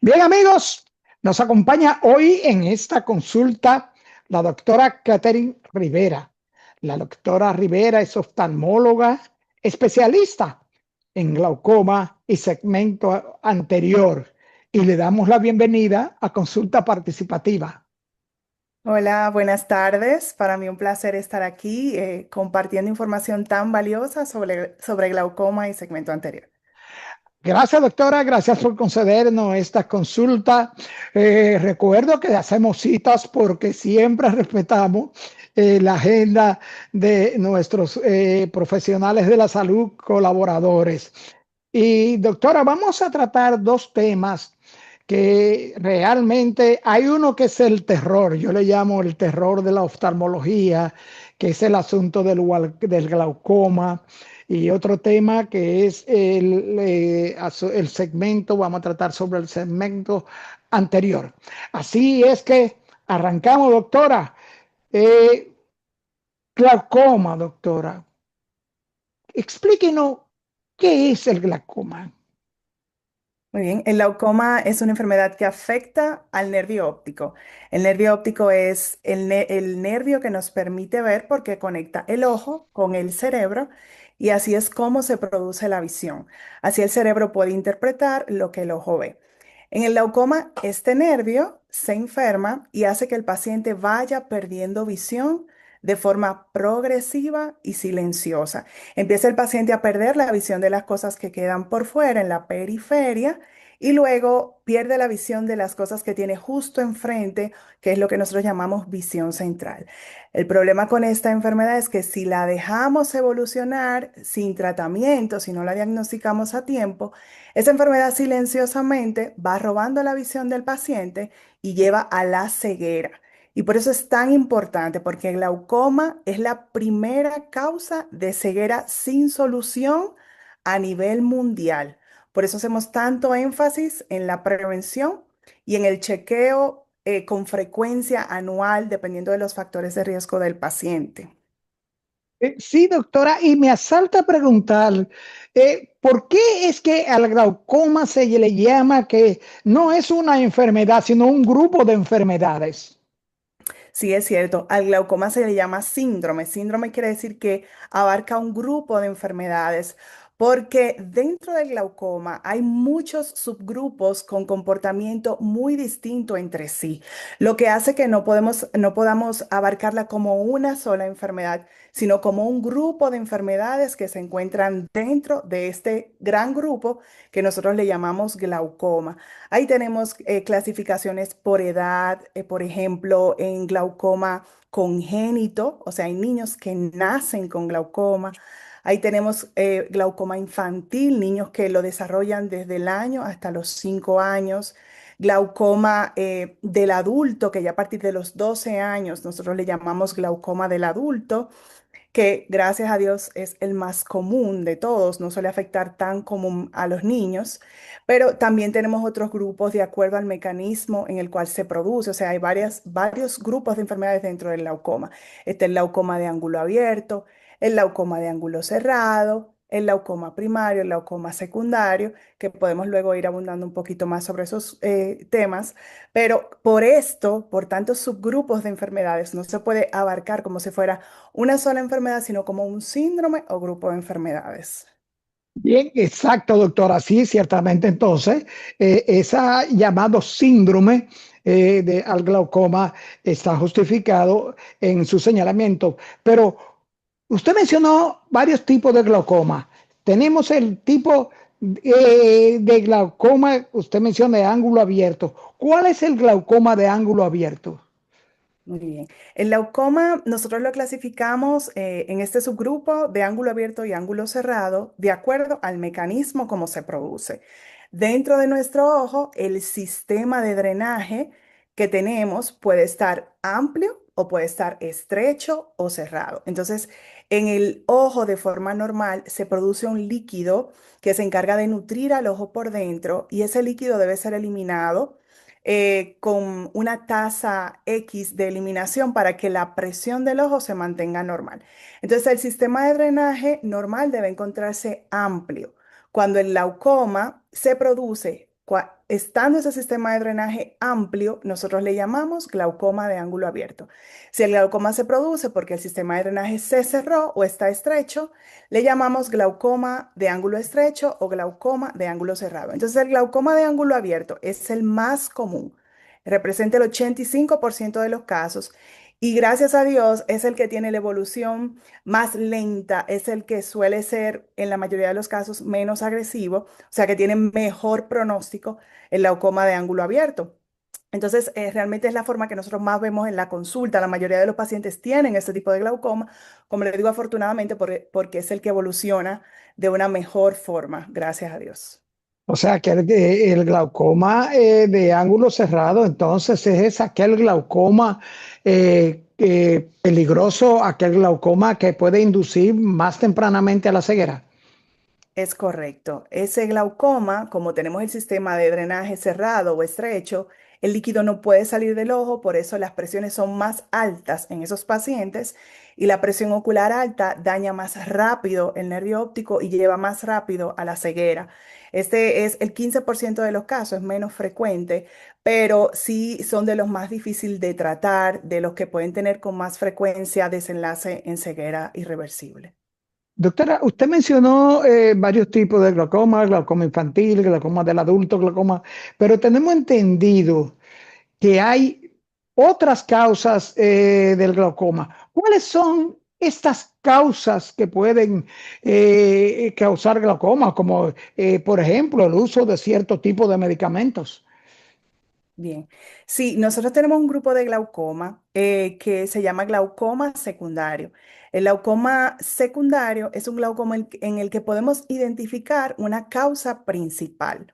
Bien, amigos, nos acompaña hoy en esta consulta la doctora Catherine Rivera. La doctora Rivera es oftalmóloga, especialista en glaucoma y segmento anterior. Y le damos la bienvenida a Consulta Participativa. Hola, buenas tardes. Para mí un placer estar aquí compartiendo información tan valiosa sobre glaucoma y segmento anterior. Gracias, doctora. Gracias por concedernos esta consulta. Recuerdo que hacemos citas porque siempre respetamos la agenda de nuestros profesionales de la salud colaboradores. Y doctora, vamos a tratar dos temas que realmente hay uno que es el terror, yo le llamo el terror de la oftalmología, que es el asunto del glaucoma, y otro tema que es el segmento, vamos a tratar sobre el segmento anterior. Así es que arrancamos, doctora. Eh, Glaucoma, doctora. Explíquenos qué es el glaucoma. Muy bien, el glaucoma es una enfermedad que afecta al nervio óptico. El nervio óptico es el nervio que nos permite ver porque conecta el ojo con el cerebro y así es como se produce la visión. Así el cerebro puede interpretar lo que el ojo ve. En el glaucoma, este nervio se enferma y hace que el paciente vaya perdiendo visión de forma progresiva y silenciosa. Empieza el paciente a perder la visión de las cosas que quedan por fuera, en la periferia, y luego pierde la visión de las cosas que tiene justo enfrente, que es lo que nosotros llamamos visión central. El problema con esta enfermedad es que si la dejamos evolucionar sin tratamiento, si no la diagnosticamos a tiempo, esa enfermedad silenciosamente va robando la visión del paciente y lleva a la ceguera. Y por eso es tan importante, porque el glaucoma es la primera causa de ceguera sin solución a nivel mundial. Por eso hacemos tanto énfasis en la prevención y en el chequeo con frecuencia anual, dependiendo de los factores de riesgo del paciente. Sí, doctora, y me asalta preguntar, ¿por qué es que al glaucoma se le llama que no es una enfermedad, sino un grupo de enfermedades? Sí, es cierto, al glaucoma se le llama síndrome. Síndrome quiere decir que abarca un grupo de enfermedades, porque dentro del glaucoma hay muchos subgrupos con comportamiento muy distinto entre sí, lo que hace que no podamos abarcarla como una sola enfermedad, sino como un grupo de enfermedades que se encuentran dentro de este gran grupo que nosotros le llamamos glaucoma. Ahí tenemos clasificaciones por edad, por ejemplo, en glaucoma congénito, o sea, hay niños que nacen con glaucoma. Ahí tenemos glaucoma infantil, niños que lo desarrollan desde el año hasta los 5 años. Glaucoma del adulto, que ya a partir de los 12 años nosotros le llamamos glaucoma del adulto, que gracias a Dios es el más común de todos, no suele afectar tan común a los niños, pero también tenemos otros grupos de acuerdo al mecanismo en el cual se produce, o sea, hay varios grupos de enfermedades dentro del glaucoma. Está el glaucoma de ángulo abierto, el glaucoma de ángulo cerrado, el glaucoma primario, el glaucoma secundario, que podemos luego ir abundando un poquito más sobre esos temas, pero por esto, por tantos subgrupos de enfermedades, no se puede abarcar como si fuera una sola enfermedad, sino como un síndrome o grupo de enfermedades. Bien, exacto, doctora. Sí, ciertamente. Entonces, esa llamado síndrome al glaucoma está justificado en su señalamiento. Pero usted mencionó varios tipos de glaucoma. Tenemos el tipo de glaucoma, usted menciona de ángulo abierto. ¿Cuál es el glaucoma de ángulo abierto? Muy bien. El glaucoma nosotros lo clasificamos en este subgrupo de ángulo abierto y ángulo cerrado de acuerdo al mecanismo como se produce. Dentro de nuestro ojo, el sistema de drenaje que tenemos puede estar amplio o puede estar estrecho o cerrado. Entonces, en el ojo de forma normal se produce un líquido que se encarga de nutrir al ojo por dentro y ese líquido debe ser eliminado con una tasa X de eliminación para que la presión del ojo se mantenga normal. Entonces, el sistema de drenaje normal debe encontrarse amplio. Cuando el glaucoma se produce estando ese sistema de drenaje amplio, nosotros le llamamos glaucoma de ángulo abierto. Si el glaucoma se produce porque el sistema de drenaje se cerró o está estrecho, le llamamos glaucoma de ángulo estrecho o glaucoma de ángulo cerrado. Entonces, el glaucoma de ángulo abierto es el más común, representa el 85% de los casos y gracias a Dios es el que tiene la evolución más lenta, es el que suele ser en la mayoría de los casos menos agresivo, o sea que tiene mejor pronóstico el glaucoma de ángulo abierto. Entonces, realmente es la forma que nosotros más vemos en la consulta. La mayoría de los pacientes tienen este tipo de glaucoma, como le digo, afortunadamente, porque es el que evoluciona de una mejor forma, gracias a Dios. O sea, que el glaucoma de ángulo cerrado, entonces es aquel glaucoma peligroso, aquel glaucoma que puede inducir más tempranamente a la ceguera. Es correcto. Ese glaucoma, como tenemos el sistema de drenaje cerrado o estrecho, el líquido no puede salir del ojo, por eso las presiones son más altas en esos pacientes y la presión ocular alta daña más rápido el nervio óptico y lleva más rápido a la ceguera. Este es el 15% de los casos, es menos frecuente, pero sí son de los más difíciles de tratar, de los que pueden tener con más frecuencia desenlace en ceguera irreversible. Doctora, usted mencionó varios tipos de glaucoma, glaucoma infantil, glaucoma del adulto, glaucoma, pero tenemos entendido que hay otras causas del glaucoma. ¿Cuáles son estas causas que pueden causar glaucoma? Como, por ejemplo, el uso de cierto tipo de medicamentos. Bien, sí, nosotros tenemos un grupo de glaucoma que se llama glaucoma secundario. El glaucoma secundario es un glaucoma en el que podemos identificar una causa principal.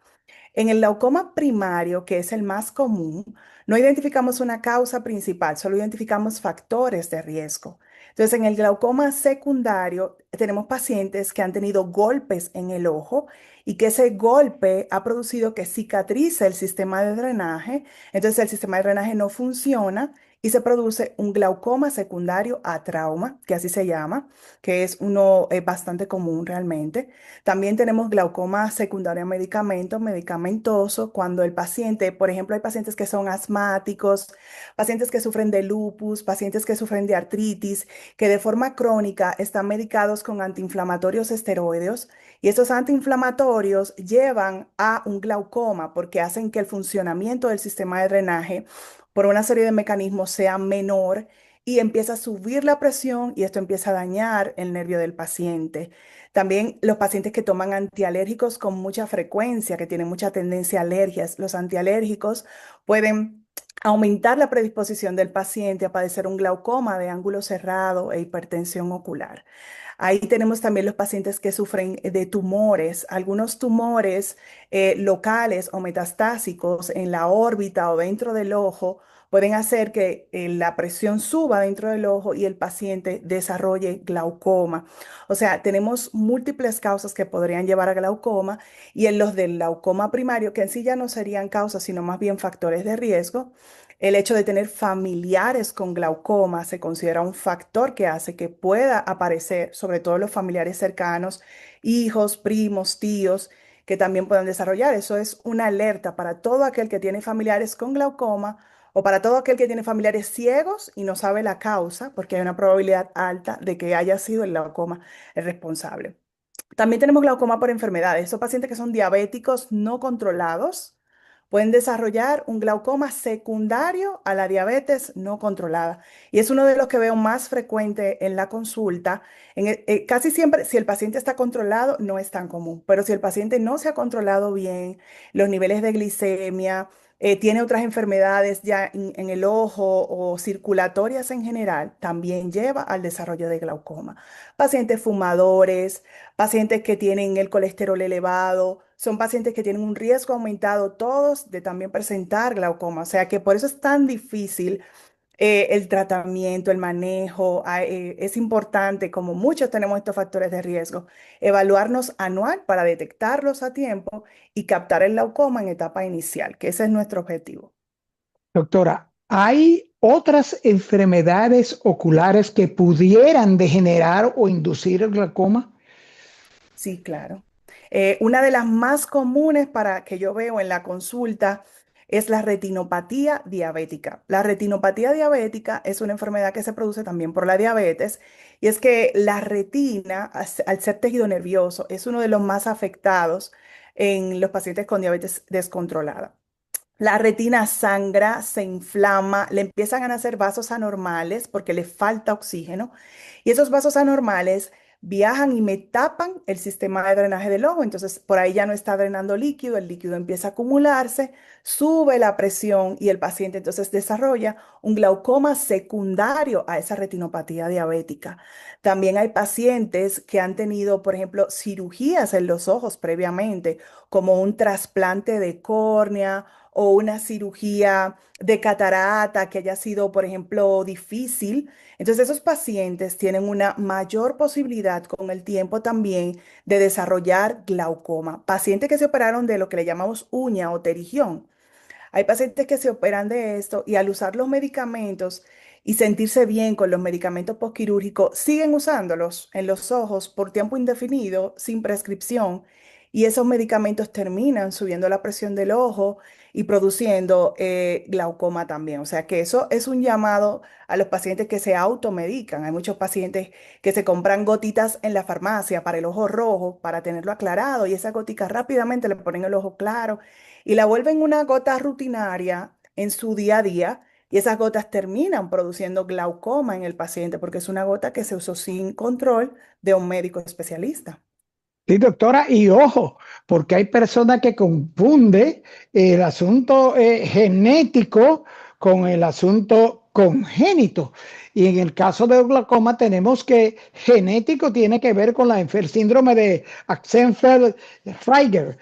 En el glaucoma primario, que es el más común, no identificamos una causa principal, solo identificamos factores de riesgo. Entonces, en el glaucoma secundario, tenemos pacientes que han tenido golpes en el ojo y que ese golpe ha producido que cicatrice el sistema de drenaje. Entonces, el sistema de drenaje no funciona y se produce un glaucoma secundario a trauma, que así se llama, que es uno bastante común realmente. También tenemos glaucoma secundario a medicamentos, medicamentoso, cuando el paciente, por ejemplo, hay pacientes que son asmáticos, pacientes que sufren de lupus, pacientes que sufren de artritis, que de forma crónica están medicados con antiinflamatorios esteroideos y estos antiinflamatorios llevan a un glaucoma porque hacen que el funcionamiento del sistema de drenaje por una serie de mecanismos sea menor y empieza a subir la presión y esto empieza a dañar el nervio del paciente. También los pacientes que toman antialérgicos con mucha frecuencia, que tienen mucha tendencia a alergias, los antialérgicos pueden aumentar la predisposición del paciente a padecer un glaucoma de ángulo cerrado e hipertensión ocular. Ahí tenemos también los pacientes que sufren de tumores, algunos tumores locales o metastásicos en la órbita o dentro del ojo pueden hacer que la presión suba dentro del ojo y el paciente desarrolle glaucoma. O sea, tenemos múltiples causas que podrían llevar a glaucoma y en los del glaucoma primario, que en sí ya no serían causas, sino más bien factores de riesgo, el hecho de tener familiares con glaucoma se considera un factor que hace que pueda aparecer, sobre todo los familiares cercanos, hijos, primos, tíos, que también puedan desarrollar. Eso es una alerta para todo aquel que tiene familiares con glaucoma o para todo aquel que tiene familiares ciegos y no sabe la causa, porque hay una probabilidad alta de que haya sido el glaucoma el responsable. También tenemos glaucoma por enfermedades. Esos pacientes que son diabéticos no controlados pueden desarrollar un glaucoma secundario a la diabetes no controlada. Y es uno de los que veo más frecuente en la consulta. Casi siempre, si el paciente está controlado, no es tan común. Pero si el paciente no se ha controlado bien, los niveles de glicemia, tiene otras enfermedades ya en el ojo o circulatorias en general, también lleva al desarrollo de glaucoma. Pacientes fumadores, pacientes que tienen el colesterol elevado, son pacientes que tienen un riesgo aumentado todos de también presentar glaucoma. O sea que por eso es tan difícil el tratamiento, el manejo. Es importante, como muchos tenemos estos factores de riesgo, evaluarnos anual para detectarlos a tiempo y captar el glaucoma en etapa inicial, que ese es nuestro objetivo. Doctora, ¿hay otras enfermedades oculares que pudieran degenerar o inducir el glaucoma? Sí, claro. Una de las más comunes para que yo veo en la consulta es la retinopatía diabética. La retinopatía diabética es una enfermedad que se produce también por la diabetes y es que la retina, al ser tejido nervioso, es uno de los más afectados en los pacientes con diabetes descontrolada. La retina sangra, se inflama, le empiezan a nacer vasos anormales porque le falta oxígeno y esos vasos anormales viajan y me tapan el sistema de drenaje del ojo. Entonces, por ahí ya no está drenando líquido, el líquido empieza a acumularse, sube la presión y el paciente entonces desarrolla un glaucoma secundario a esa retinopatía diabética. También hay pacientes que han tenido, por ejemplo, cirugías en los ojos previamente, como un trasplante de córnea o una cirugía de catarata que haya sido, por ejemplo, difícil. Entonces, esos pacientes tienen una mayor posibilidad con el tiempo también de desarrollar glaucoma. Pacientes que se operaron de lo que le llamamos uña o terigión. Hay pacientes que se operan de esto y al usar los medicamentos y sentirse bien con los medicamentos postquirúrgicos, siguen usándolos en los ojos por tiempo indefinido, sin prescripción, y esos medicamentos terminan subiendo la presión del ojo y produciendo glaucoma también. O sea que eso es un llamado a los pacientes que se automedican. Hay muchos pacientes que se compran gotitas en la farmacia para el ojo rojo, para tenerlo aclarado, y esa gotica rápidamente le ponen el ojo claro y la vuelven una gota rutinaria en su día a día y esas gotas terminan produciendo glaucoma en el paciente porque es una gota que se usó sin control de un médico especialista. Sí, doctora, y ojo, porque hay personas que confunden el asunto genético con el asunto congénito. Y en el caso de glaucoma tenemos que genético tiene que ver con el síndrome de Axenfeld-Rieger.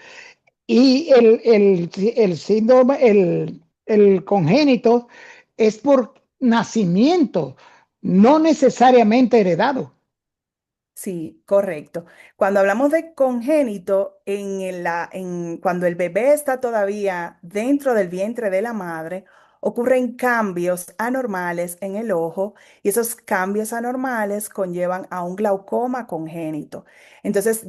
Y el síndrome, el congénito es por nacimiento, no necesariamente heredado. Sí, correcto. Cuando hablamos de congénito, cuando el bebé está todavía dentro del vientre de la madre, ocurren cambios anormales en el ojo y esos cambios anormales conllevan a un glaucoma congénito. Entonces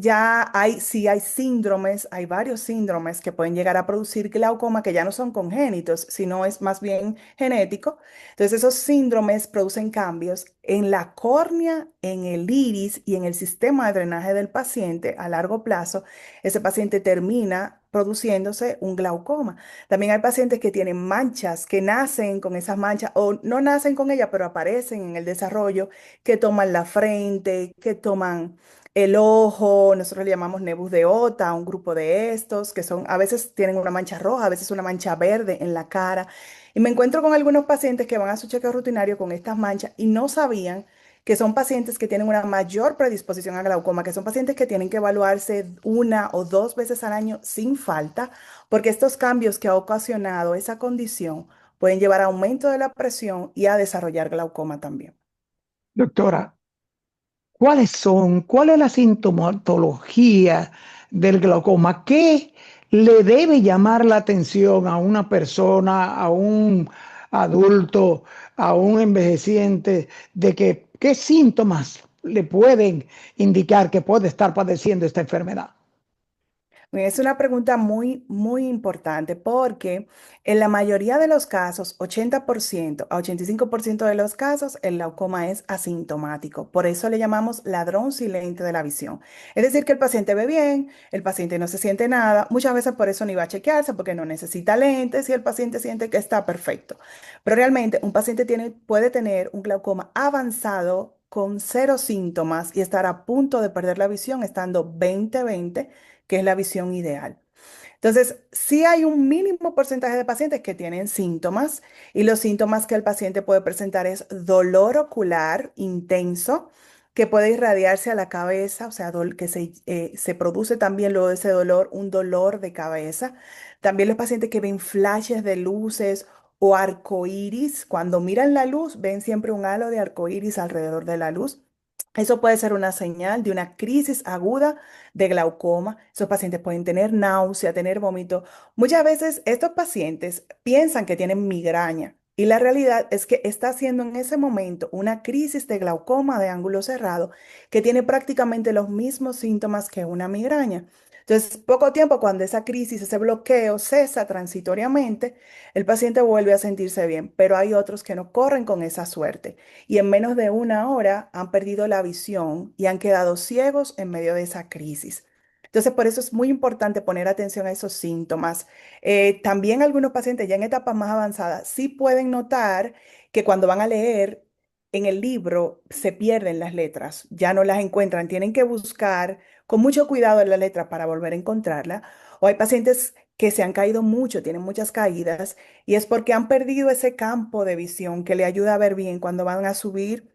sí hay síndromes, hay varios síndromes que pueden llegar a producir glaucoma que ya no son congénitos, sino es más bien genético. Entonces, esos síndromes producen cambios en la córnea, en el iris y en el sistema de drenaje del paciente a largo plazo. Ese paciente termina produciéndose un glaucoma. También hay pacientes que tienen manchas, que nacen con esas manchas o no nacen con ellas, pero aparecen en el desarrollo, que toman la frente, que toman el ojo, nosotros le llamamos nebus de Ota, un grupo de estos, que son, a veces tienen una mancha roja, a veces una mancha verde en la cara. Y me encuentro con algunos pacientes que van a su chequeo rutinario con estas manchas y no sabían que son pacientes que tienen una mayor predisposición a glaucoma, que son pacientes que tienen que evaluarse una o dos veces al año sin falta, porque estos cambios que ha ocasionado esa condición pueden llevar a aumento de la presión y a desarrollar glaucoma también. Doctora, cuál es la sintomatología del glaucoma? ¿Qué le debe llamar la atención a una persona, a un adulto, a un envejeciente, de que qué síntomas le pueden indicar que puede estar padeciendo esta enfermedad? Es una pregunta muy, muy importante porque en la mayoría de los casos, 80% a 85% de los casos, el glaucoma es asintomático. Por eso le llamamos ladrón silente de la visión. Es decir, que el paciente ve bien, el paciente no se siente nada. Muchas veces por eso ni va a chequearse porque no necesita lentes y el paciente siente que está perfecto. Pero realmente un paciente puede tener un glaucoma avanzado con cero síntomas y estar a punto de perder la visión estando 20/20, que es la visión ideal. Entonces, sí hay un mínimo porcentaje de pacientes que tienen síntomas y los síntomas que el paciente puede presentar es dolor ocular intenso que puede irradiarse a la cabeza, o sea, que se produce también luego de ese dolor un dolor de cabeza. También los pacientes que ven flashes de luces o arcoíris, cuando miran la luz, ven siempre un halo de arcoíris alrededor de la luz. Eso puede ser una señal de una crisis aguda de glaucoma. Esos pacientes pueden tener náusea, tener vómito. Muchas veces estos pacientes piensan que tienen migraña y la realidad es que está haciendo en ese momento una crisis de glaucoma de ángulo cerrado que tiene prácticamente los mismos síntomas que una migraña. Entonces, poco tiempo, cuando esa crisis, ese bloqueo cesa transitoriamente, el paciente vuelve a sentirse bien, pero hay otros que no corren con esa suerte y en menos de una hora han perdido la visión y han quedado ciegos en medio de esa crisis. Entonces, por eso es muy importante poner atención a esos síntomas. También algunos pacientes ya en etapas más avanzadas sí pueden notar que cuando van a leer en el libro se pierden las letras, ya no las encuentran, tienen que buscar con mucho cuidado en la letra para volver a encontrarla. O hay pacientes que se han caído mucho, tienen muchas caídas, y es porque han perdido ese campo de visión que le ayuda a ver bien cuando van a subir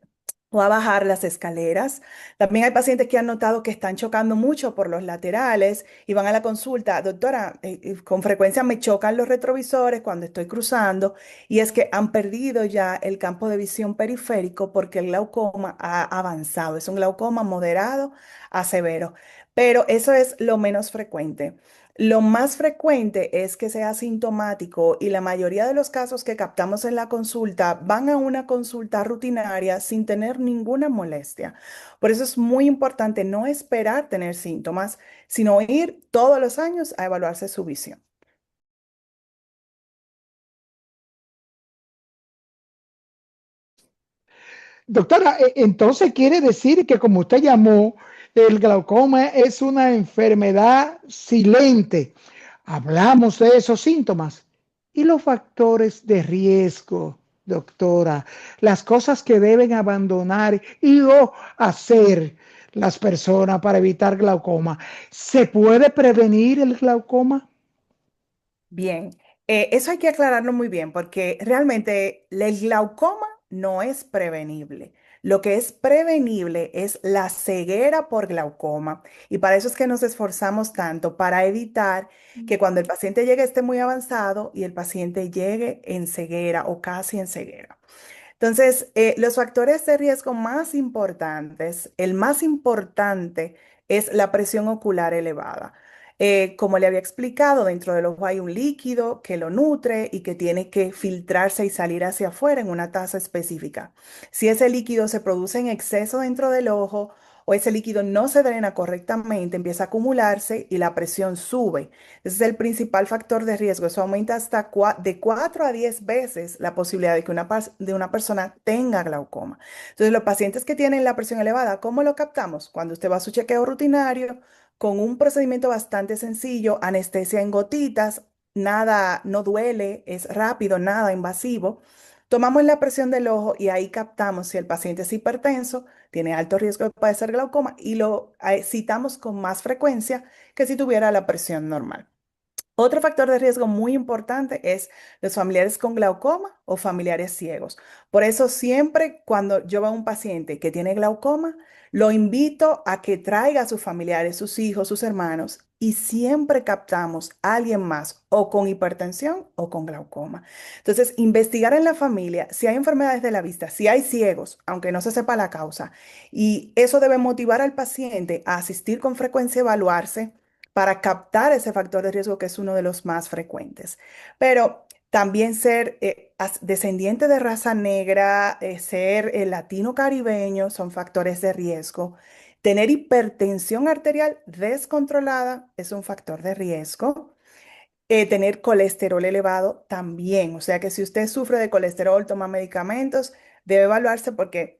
o a bajar las escaleras. También hay pacientes que han notado que están chocando mucho por los laterales y van a la consulta, doctora, con frecuencia me chocan los retrovisores cuando estoy cruzando y es que han perdido ya el campo de visión periférico porque el glaucoma ha avanzado. Es un glaucoma moderado a severo, pero eso es lo menos frecuente. Lo más frecuente es que sea sintomático y la mayoría de los casos que captamos en la consulta van a una consulta rutinaria sin tener ninguna molestia. Por eso es muy importante no esperar tener síntomas, sino ir todos los años a evaluarse su visión. Doctora, entonces quiere decir que como usted llamó, el glaucoma es una enfermedad silente. Hablamos de esos síntomas y los factores de riesgo, doctora, las cosas que deben abandonar y o hacer las personas para evitar glaucoma. ¿Se puede prevenir el glaucoma? Bien, eso hay que aclararlo muy bien porque realmente el glaucoma no es prevenible. Lo que es prevenible es la ceguera por glaucoma y para eso es que nos esforzamos tanto para evitar que cuando el paciente llegue esté muy avanzado y el paciente llegue en ceguera o casi en ceguera. Entonces, los factores de riesgo más importantes, el más importante es la presión ocular elevada. Como le había explicado, dentro del ojo hay un líquido que lo nutre y que tiene que filtrarse y salir hacia afuera en una tasa específica. Si ese líquido se produce en exceso dentro del ojo o ese líquido no se drena correctamente, empieza a acumularse y la presión sube. Ese es el principal factor de riesgo. Eso aumenta hasta de 4 a 10 veces la posibilidad de que de una persona tenga glaucoma. Entonces, los pacientes que tienen la presión elevada, ¿cómo lo captamos? Cuando usted va a su chequeo rutinario, con un procedimiento bastante sencillo, anestesia en gotitas, nada, no duele, es rápido, nada invasivo. Tomamos la presión del ojo y ahí captamos si el paciente es hipertenso, tiene alto riesgo de padecer glaucoma y lo citamos con más frecuencia que si tuviera la presión normal. Otro factor de riesgo muy importante es los familiares con glaucoma o familiares ciegos. Por eso siempre cuando yo veo a un paciente que tiene glaucoma, lo invito a que traiga a sus familiares, sus hijos, sus hermanos y siempre captamos a alguien más o con hipertensión o con glaucoma. Entonces, investigar en la familia si hay enfermedades de la vista, si hay ciegos, aunque no se sepa la causa, y eso debe motivar al paciente a asistir con frecuencia a evaluarse para captar ese factor de riesgo que es uno de los más frecuentes. Pero también ser descendiente de raza negra, ser latino caribeño son factores de riesgo. Tener hipertensión arterial descontrolada es un factor de riesgo. Tener colesterol elevado también. O sea que si usted sufre de colesterol, toma medicamentos, debe evaluarse porque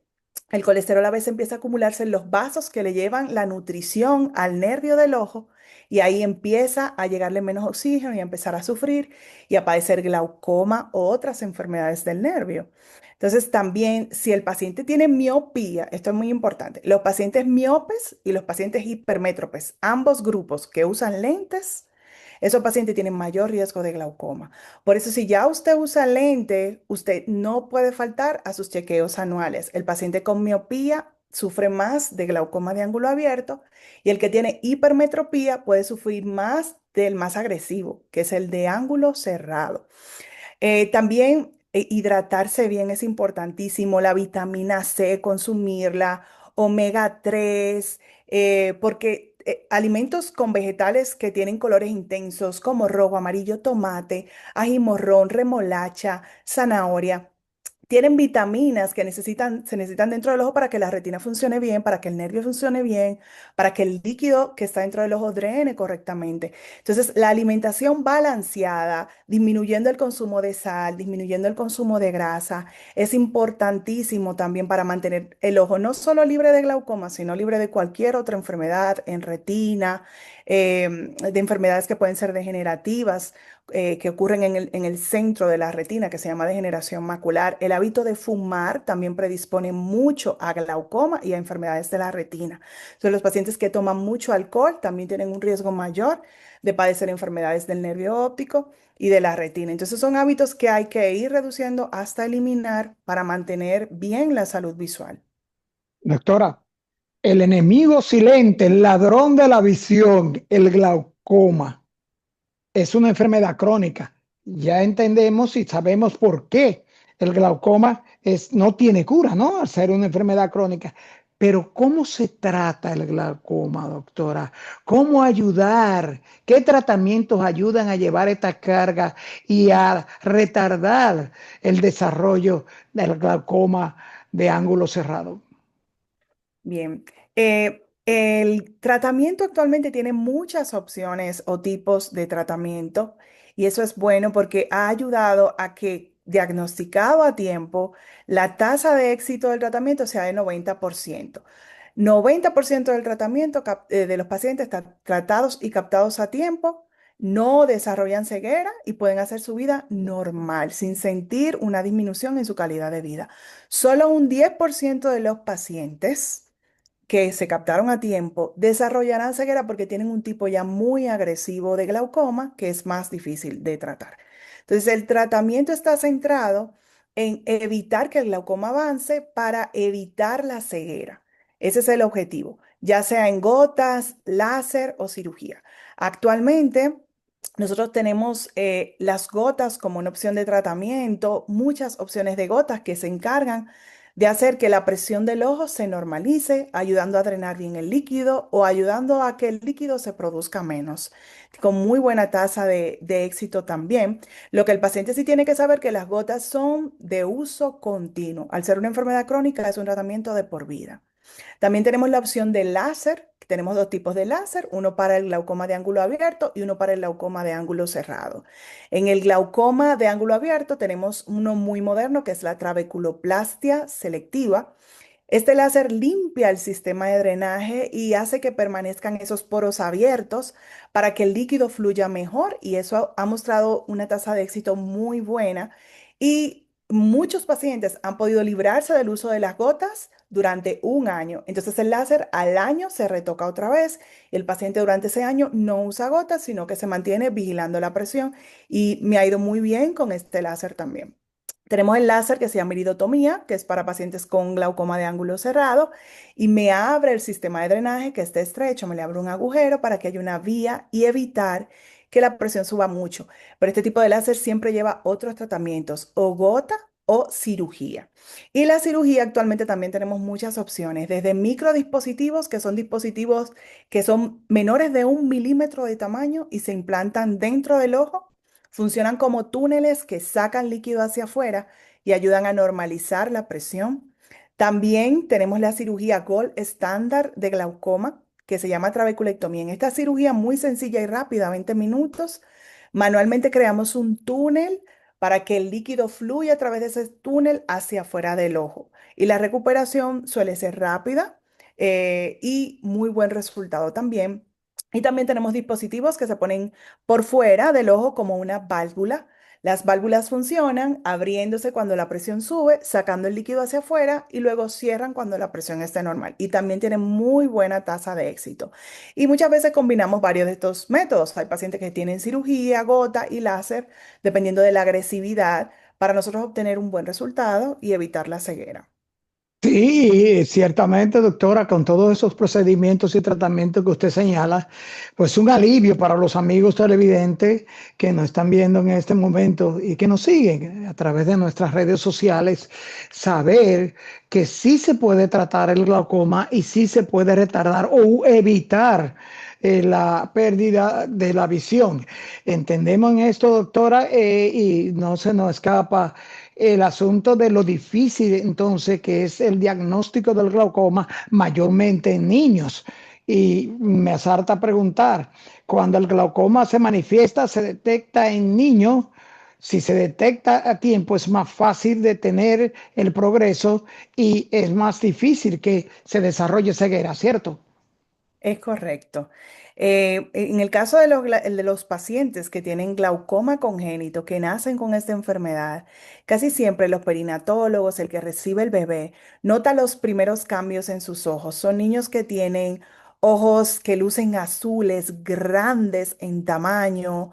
el colesterol a veces empieza a acumularse en los vasos que le llevan la nutrición al nervio del ojo y ahí empieza a llegarle menos oxígeno y a empezar a sufrir y a padecer glaucoma o otras enfermedades del nervio. Entonces también si el paciente tiene miopía, esto es muy importante, los pacientes miopes y los pacientes hipermétropes, ambos grupos que usan lentes, esos pacientes tienen mayor riesgo de glaucoma. Por eso, si ya usted usa lente, usted no puede faltar a sus chequeos anuales. El paciente con miopía sufre más de glaucoma de ángulo abierto y el que tiene hipermetropía puede sufrir más del más agresivo, que es el de ángulo cerrado. También hidratarse bien es importantísimo, la vitamina C, consumirla, omega 3, porque alimentos con vegetales que tienen colores intensos como rojo, amarillo, tomate, ají morrón, remolacha, zanahoria tienen vitaminas que se necesitan dentro del ojo para que la retina funcione bien, para que el nervio funcione bien, para que el líquido que está dentro del ojo drene correctamente. Entonces, la alimentación balanceada, disminuyendo el consumo de sal, disminuyendo el consumo de grasa, es importantísimo también para mantener el ojo no solo libre de glaucoma, sino libre de cualquier otra enfermedad en retina, de enfermedades que pueden ser degenerativas que ocurren en el centro de la retina, que se llama degeneración macular. El hábito de fumar también predispone mucho a glaucoma y a enfermedades de la retina. Entonces, los pacientes que toman mucho alcohol también tienen un riesgo mayor de padecer enfermedades del nervio óptico y de la retina. Entonces, son hábitos que hay que ir reduciendo hasta eliminar para mantener bien la salud visual. Doctora, el enemigo silente, el ladrón de la visión, el glaucoma, es una enfermedad crónica. Ya entendemos y sabemos por qué el glaucoma no tiene cura, ¿no? Al ser una enfermedad crónica. Pero ¿cómo se trata el glaucoma, doctora? ¿Cómo ayudar? ¿Qué tratamientos ayudan a llevar esta carga y a retardar el desarrollo del glaucoma de ángulo cerrado? Bien, el tratamiento actualmente tiene muchas opciones o tipos de tratamiento y eso es bueno porque ha ayudado a que diagnosticado a tiempo, la tasa de éxito del tratamiento sea de 90%. 90% del tratamiento de los pacientes están tratados y captados a tiempo, no desarrollan ceguera y pueden hacer su vida normal sin sentir una disminución en su calidad de vida. Solo un 10% de los pacientes que se captaron a tiempo desarrollarán ceguera porque tienen un tipo ya muy agresivo de glaucoma que es más difícil de tratar. Entonces, el tratamiento está centrado en evitar que el glaucoma avance para evitar la ceguera. Ese es el objetivo, ya sea en gotas, láser o cirugía. Actualmente, nosotros tenemos las gotas como una opción de tratamiento, muchas opciones de gotas que se encargan de hacer que la presión del ojo se normalice, ayudando a drenar bien el líquido o ayudando a que el líquido se produzca menos, con muy buena tasa de éxito también. Lo que el paciente sí tiene que saber que las gotas son de uso continuo. Al ser una enfermedad crónica, es un tratamiento de por vida. También tenemos la opción de láser. Tenemos dos tipos de láser, uno para el glaucoma de ángulo abierto y uno para el glaucoma de ángulo cerrado. En el glaucoma de ángulo abierto tenemos uno muy moderno que es la trabeculoplastia selectiva. Este láser limpia el sistema de drenaje y hace que permanezcan esos poros abiertos para que el líquido fluya mejor y eso ha mostrado una tasa de éxito muy buena y muchos pacientes han podido librarse del uso de las gotas durante un año. Entonces el láser al año se retoca otra vez y el paciente durante ese año no usa gotas, sino que se mantiene vigilando la presión y me ha ido muy bien con este láser también. Tenemos el láser que se llama iridotomía, que es para pacientes con glaucoma de ángulo cerrado, y me abre el sistema de drenaje que esté estrecho, me le abre un agujero para que haya una vía y evitar que la presión suba mucho. Pero este tipo de láser siempre lleva otros tratamientos, o gota o cirugía. Y la cirugía actualmente también tenemos muchas opciones, desde microdispositivos, que son dispositivos que son menores de 1 milímetro de tamaño y se implantan dentro del ojo. Funcionan como túneles que sacan líquido hacia afuera y ayudan a normalizar la presión. También tenemos la cirugía Gold estándar de glaucoma, que se llama trabeculectomía. En esta cirugía muy sencilla y rápida, 20 minutos, manualmente creamos un túnel para que el líquido fluya a través de ese túnel hacia afuera del ojo. Y la recuperación suele ser rápida y muy buen resultado también. Y también tenemos dispositivos que se ponen por fuera del ojo como una válvula. Las válvulas funcionan abriéndose cuando la presión sube, sacando el líquido hacia afuera y luego cierran cuando la presión esté normal. Y también tienen muy buena tasa de éxito. Y muchas veces combinamos varios de estos métodos. Hay pacientes que tienen cirugía, gota y láser, dependiendo de la agresividad, para nosotros obtener un buen resultado y evitar la ceguera. Sí, ciertamente, doctora, con todos esos procedimientos y tratamientos que usted señala, pues un alivio para los amigos televidentes que nos están viendo en este momento y que nos siguen a través de nuestras redes sociales, saber que sí se puede tratar el glaucoma y sí se puede retardar o evitar la pérdida de la visión. Entendemos en esto, doctora, y no se nos escapa el asunto de lo difícil entonces que es el diagnóstico del glaucoma mayormente en niños. Y me asalta preguntar, cuando el glaucoma se manifiesta, se detecta en niños, si se detecta a tiempo es más fácil detener el progreso y es más difícil que se desarrolle ceguera, ¿cierto? Es correcto. En el caso de de los pacientes que tienen glaucoma congénito, que nacen con esta enfermedad, casi siempre los perinatólogos, el que recibe el bebé, nota los primeros cambios en sus ojos. Son niños que tienen ojos que lucen azules, grandes en tamaño,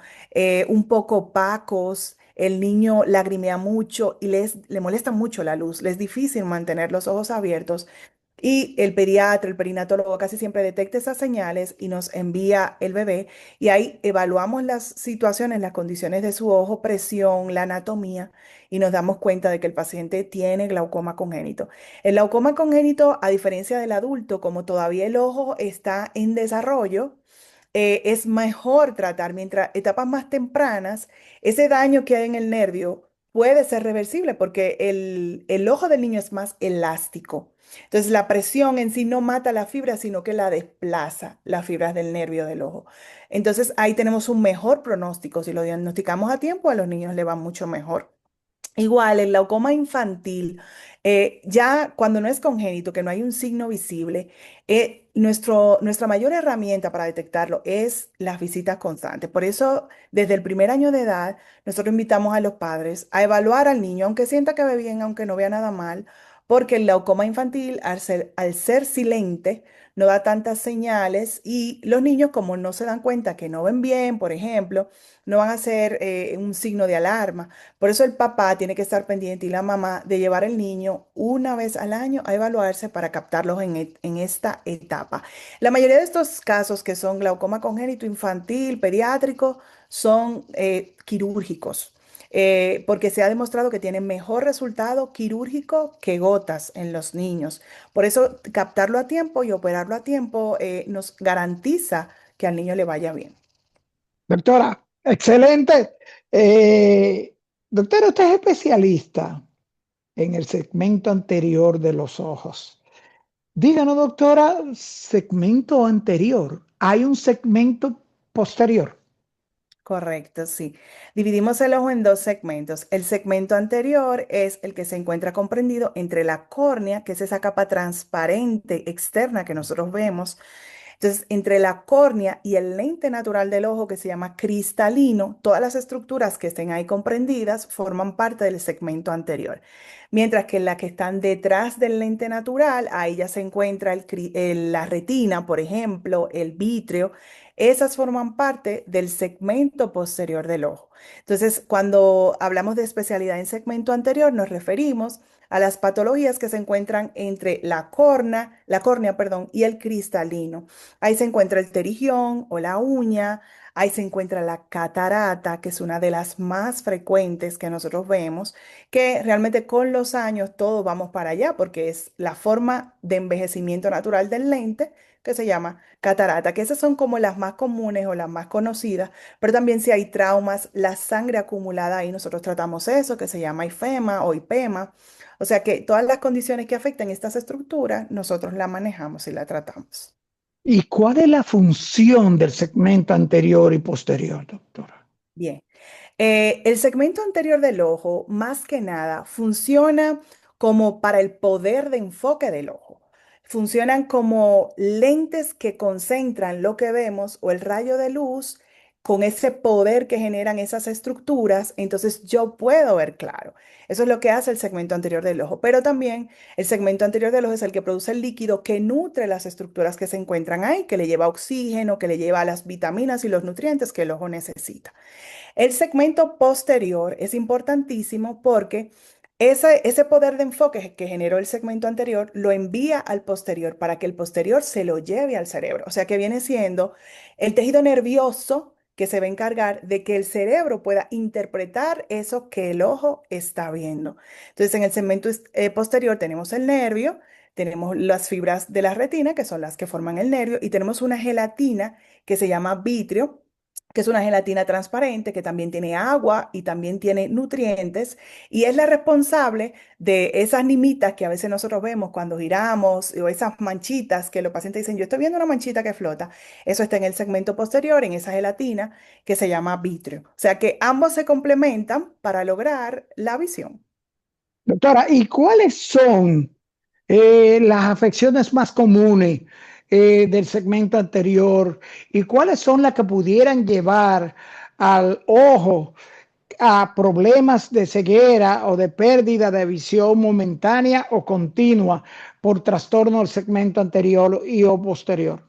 un poco opacos. El niño lagrimea mucho y le molesta mucho la luz. Le es difícil mantener los ojos abiertos. Y el pediatra, el perinatólogo casi siempre detecta esas señales y nos envía el bebé y ahí evaluamos las situaciones, las condiciones de su ojo, presión, la anatomía y nos damos cuenta de que el paciente tiene glaucoma congénito. El glaucoma congénito, a diferencia del adulto, como todavía el ojo está en desarrollo, es mejor tratar mientras etapas más tempranas, ese daño que hay en el nervio puede ser reversible porque el ojo del niño es más elástico. Entonces, la presión en sí no mata la fibra, sino que la desplaza, las fibras del nervio del ojo. Entonces, ahí tenemos un mejor pronóstico. Si lo diagnosticamos a tiempo, a los niños le va mucho mejor. Igual, el glaucoma infantil, ya cuando no es congénito, que no hay un signo visible, nuestra mayor herramienta para detectarlo es las visitas constantes. Por eso, desde el primer año de edad, nosotros invitamos a los padres a evaluar al niño, aunque sienta que ve bien, aunque no vea nada mal, porque el glaucoma infantil, al ser silente, no da tantas señales y los niños, como no se dan cuenta que no ven bien, por ejemplo, no van a ser un signo de alarma. Por eso el papá tiene que estar pendiente y la mamá de llevar al niño una vez al año a evaluarse para captarlos en esta etapa. La mayoría de estos casos que son glaucoma congénito infantil, pediátrico, son quirúrgicos. Porque se ha demostrado que tienen mejor resultado quirúrgico que gotas en los niños. Por eso captarlo a tiempo y operarlo a tiempo nos garantiza que al niño le vaya bien. Doctora, excelente. Doctora, usted es especialista en el segmento anterior de los ojos. Díganos, doctora, segmento anterior. ¿Hay un segmento posterior? Correcto, sí. Dividimos el ojo en dos segmentos. El segmento anterior es el que se encuentra comprendido entre la córnea, que es esa capa transparente externa que nosotros vemos. Entonces, entre la córnea y el lente natural del ojo, que se llama cristalino, todas las estructuras que estén ahí comprendidas forman parte del segmento anterior. Mientras que las que están detrás del lente natural, ahí ya se encuentra la retina, por ejemplo, el vítreo. Esas forman parte del segmento posterior del ojo. Entonces, cuando hablamos de especialidad en segmento anterior, nos referimos a las patologías que se encuentran entre la córnea, perdón, y el cristalino. Ahí se encuentra el terigión o la uña, ahí se encuentra la catarata, que es una de las más frecuentes que nosotros vemos, que realmente con los años todos vamos para allá, porque es la forma de envejecimiento natural del lente que se llama catarata, que esas son como las más comunes o las más conocidas, pero también si hay traumas, la sangre acumulada ahí, nosotros tratamos eso, que se llama ifema o hipema. O sea que todas las condiciones que afectan estas estructuras, nosotros la manejamos y la tratamos. ¿Y cuál es la función del segmento anterior y posterior, doctora? Bien. El segmento anterior del ojo, más que nada, funciona como para el poder de enfoque del ojo. Funcionan como lentes que concentran lo que vemos o el rayo de luz con ese poder que generan esas estructuras, entonces yo puedo ver claro. Eso es lo que hace el segmento anterior del ojo. Pero también el segmento anterior del ojo es el que produce el líquido que nutre las estructuras que se encuentran ahí, que le lleva oxígeno, que le lleva las vitaminas y los nutrientes que el ojo necesita. El segmento posterior es importantísimo porque ese poder de enfoque que generó el segmento anterior lo envía al posterior para que el posterior se lo lleve al cerebro. O sea que viene siendo el tejido nervioso que se va a encargar de que el cerebro pueda interpretar eso que el ojo está viendo. Entonces, en el segmento posterior tenemos el nervio, tenemos las fibras de la retina, que son las que forman el nervio, y tenemos una gelatina que se llama vitrio que es una gelatina transparente que también tiene agua y también tiene nutrientes y es la responsable de esas nimitas que a veces nosotros vemos cuando giramos o esas manchitas que los pacientes dicen, yo estoy viendo una manchita que flota. Eso está en el segmento posterior, en esa gelatina que se llama vitrio. O sea que ambos se complementan para lograr la visión. Doctora, ¿y cuáles son las afecciones más comunes del segmento anterior y cuáles son las que pudieran llevar al ojo a problemas de ceguera o de pérdida de visión momentánea o continua por trastorno del segmento anterior y o posterior?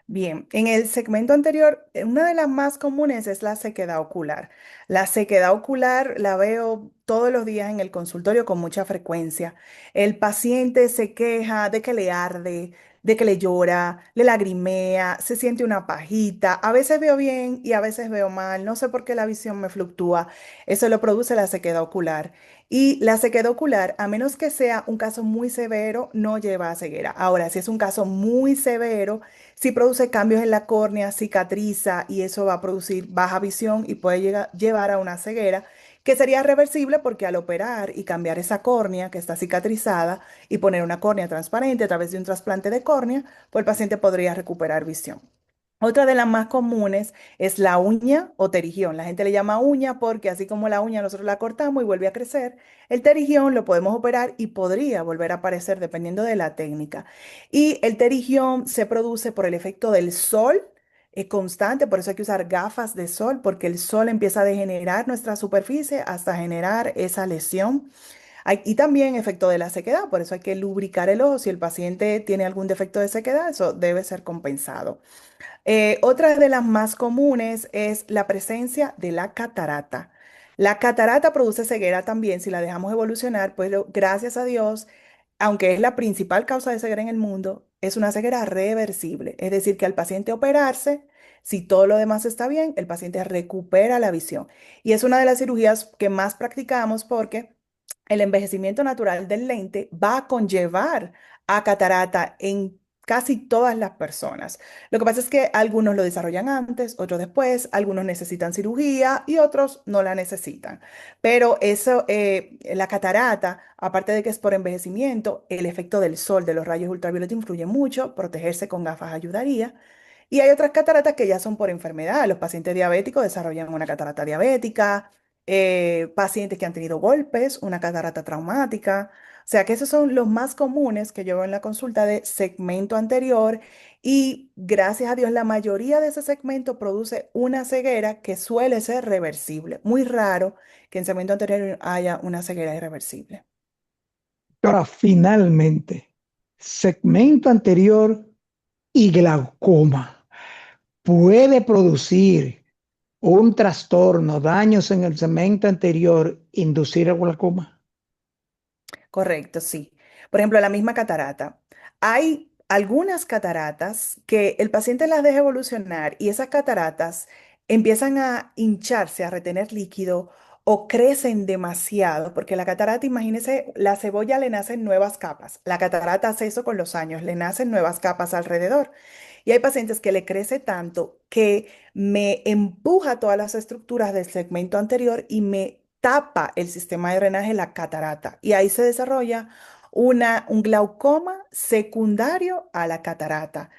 Bien, en el segmento anterior, una de las más comunes es la sequedad ocular. La sequedad ocular la veo todos los días en el consultorio con mucha frecuencia. El paciente se queja de que le arde, de que le llora, le lagrimea, se siente una pajita. A veces veo bien y a veces veo mal. No sé por qué la visión me fluctúa. Eso lo produce la sequedad ocular. Y la sequedad ocular, a menos que sea un caso muy severo, no lleva a ceguera. Ahora, si es un caso muy severo, si produce cambios en la córnea, cicatriza y eso va a producir baja visión y puede llevar a una ceguera que sería reversible porque al operar y cambiar esa córnea que está cicatrizada y poner una córnea transparente a través de un trasplante de córnea, pues el paciente podría recuperar visión. Otra de las más comunes es la uña o terigión. La gente le llama uña porque así como la uña nosotros la cortamos y vuelve a crecer, el terigión lo podemos operar y podría volver a aparecer dependiendo de la técnica. Y el terigión se produce por el efecto del sol constante, por eso hay que usar gafas de sol porque el sol empieza a degenerar nuestra superficie hasta generar esa lesión. Y también efecto de la sequedad, por eso hay que lubricar el ojo. Si el paciente tiene algún defecto de sequedad, eso debe ser compensado. Otra de las más comunes es la presencia de la catarata. La catarata produce ceguera también si la dejamos evolucionar, pues gracias a Dios, aunque es la principal causa de ceguera en el mundo, es una ceguera reversible. Es decir, que al paciente operarse, si todo lo demás está bien, el paciente recupera la visión. Y es una de las cirugías que más practicamos porque el envejecimiento natural del lente va a conllevar a catarata en casi todas las personas. Lo que pasa es que algunos lo desarrollan antes, otros después, algunos necesitan cirugía y otros no la necesitan. Pero eso, la catarata, aparte de que es por envejecimiento, el efecto del sol, de los rayos ultravioleta influye mucho, protegerse con gafas ayudaría. Y hay otras cataratas que ya son por enfermedad. Los pacientes diabéticos desarrollan una catarata diabética, pacientes que han tenido golpes, una catarata traumática. O sea que esos son los más comunes que yo veo en la consulta de segmento anterior y gracias a Dios la mayoría de ese segmento produce una ceguera que suele ser reversible. Muy raro que en segmento anterior haya una ceguera irreversible. Ahora, finalmente, segmento anterior y glaucoma puede producir un trastorno, daños en el segmento anterior, inducir el glaucoma. Correcto, sí. Por ejemplo, la misma catarata. Hay algunas cataratas que el paciente las deja evolucionar y esas cataratas empiezan a hincharse, a retener líquido o crecen demasiado, porque la catarata, imagínese, la cebolla le nacen nuevas capas. La catarata hace eso con los años, le nacen nuevas capas alrededor. Y hay pacientes que le crece tanto que me empuja todas las estructuras del segmento anterior y me tapa el sistema de drenaje, la catarata. Y ahí se desarrolla un glaucoma secundario a la catarata.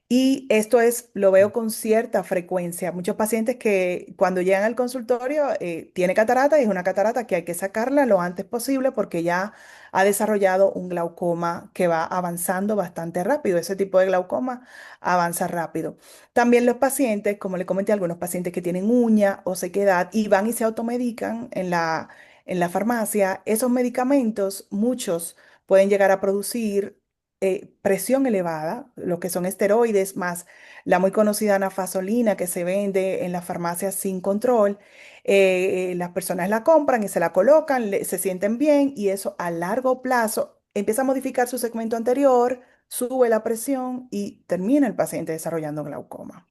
Y esto es, lo veo con cierta frecuencia. Muchos pacientes que cuando llegan al consultorio tiene catarata y es una catarata que hay que sacarla lo antes posible porque ya ha desarrollado un glaucoma que va avanzando bastante rápido. Ese tipo de glaucoma avanza rápido. También los pacientes, como le comenté, algunos pacientes que tienen uña o sequedad y van y se automedican en la farmacia, esos medicamentos, muchos pueden llegar a producir presión elevada, lo que son esteroides, más la muy conocida anafasolina que se vende en las farmacias sin control. Las personas la compran y se la colocan, se sienten bien y eso a largo plazo empieza a modificar su segmento anterior, sube la presión y termina el paciente desarrollando glaucoma.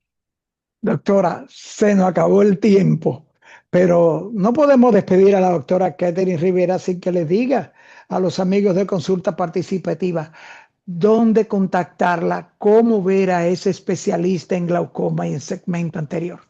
Doctora, se nos acabó el tiempo, pero no podemos despedir a la doctora Catherine Rivera sin que le diga a los amigos de Consulta Participativa dónde contactarla, cómo ver a ese especialista en glaucoma y en segmento anterior.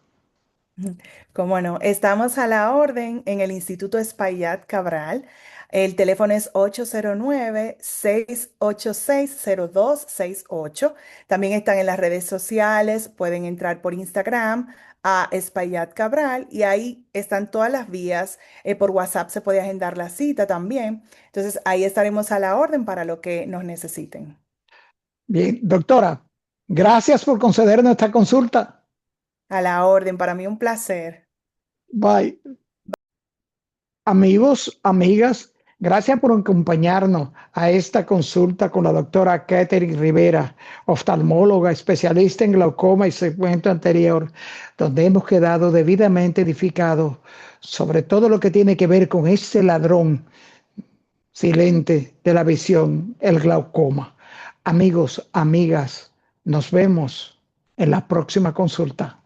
Cómo no, estamos a la orden en el Instituto Espaillat Cabral. El teléfono es 809-686-0268. También están en las redes sociales, pueden entrar por Instagram a Espaillat Cabral y ahí están todas las vías. Por WhatsApp se puede agendar la cita también. Entonces ahí estaremos a la orden para lo que nos necesiten. Bien, doctora, gracias por concedernos esta consulta. A la orden, para mí un placer. Bye. Amigos, amigas, gracias por acompañarnos a esta consulta con la doctora Catherine Rivera, oftalmóloga especialista en glaucoma y segmento anterior, donde hemos quedado debidamente edificados sobre todo lo que tiene que ver con ese ladrón silente de la visión, el glaucoma. Amigos, amigas, nos vemos en la próxima consulta.